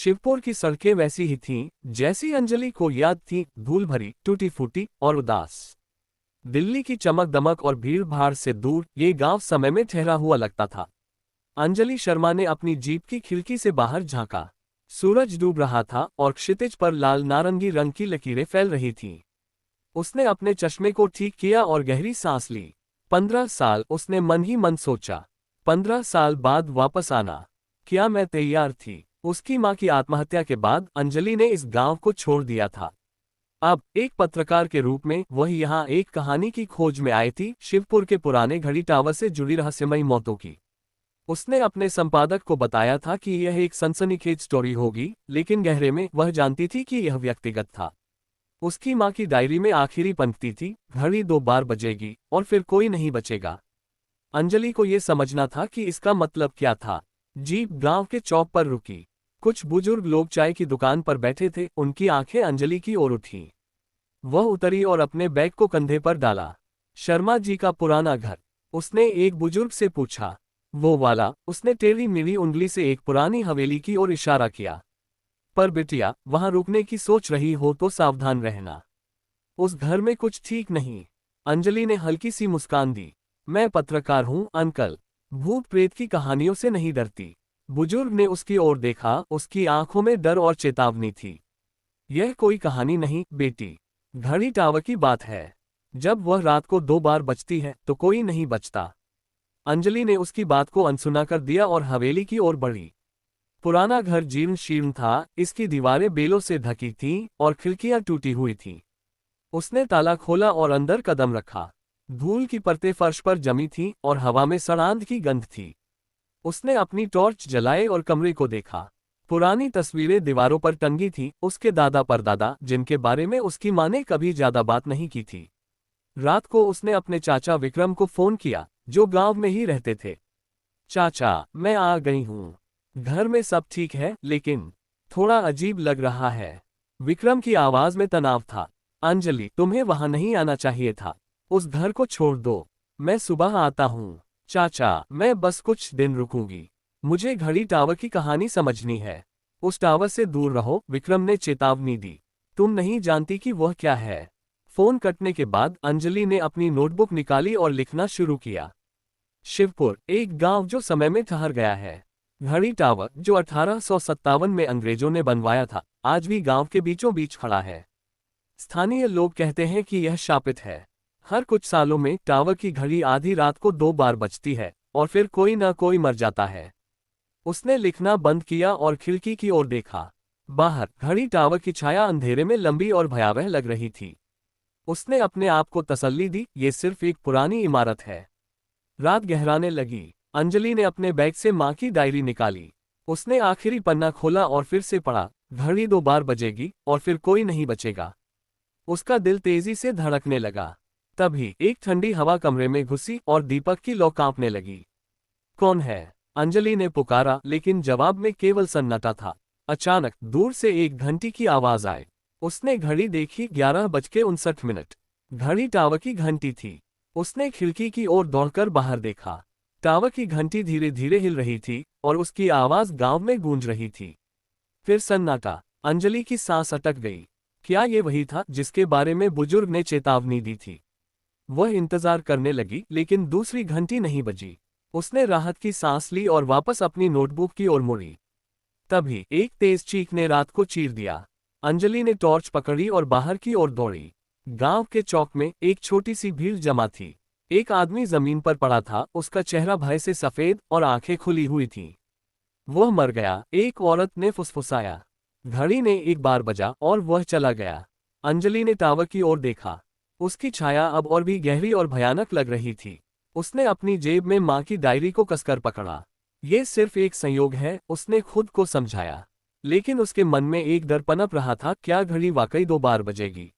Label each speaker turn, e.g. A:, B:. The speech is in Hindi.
A: शिवपुर की सड़कें वैसी ही थीं जैसी अंजलि को याद थी, धूल भरी, टूटी फूटी और उदास। दिल्ली की चमक दमक और भीड़ भाड़ से दूर ये गांव समय में ठहरा हुआ लगता था। अंजलि शर्मा ने अपनी जीप की खिड़की से बाहर झांका। सूरज डूब रहा था और क्षितिज पर लाल नारंगी रंग की लकीरें फैल रही थीं। उसने अपने चश्मे को ठीक किया और गहरी सांस ली। 15 साल, उसने मन ही मन सोचा। 15 साल बाद वापस आना, क्या मैं तैयार थी? उसकी मां की आत्महत्या के बाद अंजलि ने इस गांव को छोड़ दिया था। अब एक पत्रकार के रूप में वह यहाँ एक कहानी की खोज में आई थी, शिवपुर के पुराने घड़ी टावर से जुड़ी रहस्यमयी मौतों की। उसने अपने संपादक को बताया था कि यह एक सनसनीखेज स्टोरी होगी, लेकिन गहरे में वह जानती थी कि यह व्यक्तिगत था। उसकी मां की डायरी में आखिरी पंक्ति थी, घड़ी 2 बार बजेगी और फिर कोई नहीं बचेगा। अंजलि को यह समझना था कि इसका मतलब क्या था। जीप गांव के चौक पर रुकी। कुछ बुजुर्ग लोग चाय की दुकान पर बैठे थे, उनकी आंखें अंजलि की ओर उठीं। वह उतरी और अपने बैग को कंधे पर डाला। शर्मा जी का पुराना घर, उसने एक बुजुर्ग से पूछा। वो वाला, उसने टेढ़ी मेढ़ी उंगली से एक पुरानी हवेली की ओर इशारा किया। पर बिटिया, वहां रुकने की सोच रही हो तो सावधान रहना। उस घर में कुछ ठीक नहीं। अंजलि ने हल्की सी मुस्कान दी। मैं पत्रकार हूं अंकल, भूत प्रेत की कहानियों से नहीं डरती। बुजुर्ग ने उसकी ओर देखा, उसकी आंखों में डर और चेतावनी थी। यह कोई कहानी नहीं बेटी, घड़ी टावर की बात है। जब वह रात को 2 बार बजती है तो कोई नहीं बचता। अंजलि ने उसकी बात को अनसुना कर दिया और हवेली की ओर बढ़ी। पुराना घर जीर्ण शीर्ण था, इसकी दीवारें बेलों से ढकी थीं और खिड़कियां टूटी हुई थीं। उसने ताला खोला और अंदर कदम रखा। धूल की परतें फर्श पर जमी थीं और हवा में सड़ांध की गंध थी। उसने अपनी टॉर्च जलाई और कमरे को देखा। पुरानी तस्वीरें दीवारों पर टंगी थीं, उसके दादा परदादा, जिनके बारे में उसकी मां ने कभी ज्यादा बात नहीं की थी। रात को उसने अपने चाचा विक्रम को फोन किया, जो गांव में ही रहते थे। चाचा, मैं आ गई हूँ। घर में सब ठीक है, लेकिन थोड़ा अजीब लग रहा है। विक्रम की आवाज में तनाव था। अंजलि, तुम्हें वहां नहीं आना चाहिए था। उस घर को छोड़ दो। मैं सुबह आता हूँ। चाचा, मैं बस कुछ दिन रुकूंगी। मुझे घड़ी टावर की कहानी समझनी है। उस टावर से दूर रहो, विक्रम ने चेतावनी दी। तुम नहीं जानती कि वह क्या है। फोन कटने के बाद अंजलि ने अपनी नोटबुक निकाली और लिखना शुरू किया। शिवपुर, एक गांव जो समय में ठहर गया है। घड़ी टावर, जो 1857 में अंग्रेजों ने बनवाया था, आज भी गांव के बीचों बीच खड़ा है। स्थानीय लोग कहते हैं कि यह शापित है। हर कुछ सालों में टावर की घड़ी आधी रात को 2 बार बजती है और फिर कोई ना कोई मर जाता है। उसने लिखना बंद किया और खिड़की की ओर देखा। बाहर घड़ी टावर की छाया अंधेरे में लंबी और भयावह लग रही थी। उसने अपने आप को तसल्ली दी, ये सिर्फ एक पुरानी इमारत है। रात गहराने लगी। अंजलि ने अपने बैग से मां की डायरी निकाली। उसने आखिरी पन्ना खोला और फिर से पढ़ा। घड़ी 2 बार बजेगी और फिर कोई नहीं बचेगा। उसका दिल तेजी से धड़कने लगा। तभी एक ठंडी हवा कमरे में घुसी और दीपक की लौ कांपने लगी। कौन है? अंजलि ने पुकारा, लेकिन जवाब में केवल सन्नाटा था। अचानक दूर से एक घंटी की आवाज आई। उसने घड़ी देखी, 11:59। घड़ी टावर की घंटी थी। उसने खिड़की की ओर दौड़कर बाहर देखा। टावर की घंटी धीरे धीरे हिल रही थी और उसकी आवाज गांव में गूंज रही थी। फिर सन्नाटा। अंजलि की सांस अटक गई। क्या ये वही था जिसके बारे में बुजुर्ग ने चेतावनी दी थी? वह इंतजार करने लगी, लेकिन दूसरी घंटी नहीं बजी। उसने राहत की सांस ली और वापस अपनी नोटबुक की ओर मुड़ी। तभी एक तेज चीख ने रात को चीर दिया। अंजलि ने टॉर्च पकड़ी और बाहर की ओर दौड़ी। गांव के चौक में एक छोटी सी भीड़ जमा थी। एक आदमी जमीन पर पड़ा था, उसका चेहरा भय से सफेद और आंखें खुली हुई थीं। वह मर गया, एक औरत ने फुसफुसाया। घड़ी ने 1 बार बजा और वह चला गया। अंजलि ने टावर की ओर देखा। उसकी छाया अब और भी गहरी और भयानक लग रही थी। उसने अपनी जेब में मां की डायरी को कसकर पकड़ा। ये सिर्फ एक संयोग है, उसने खुद को समझाया। लेकिन उसके मन में एक डर पनप रहा था, क्या घड़ी वाकई 2 बार बजेगी?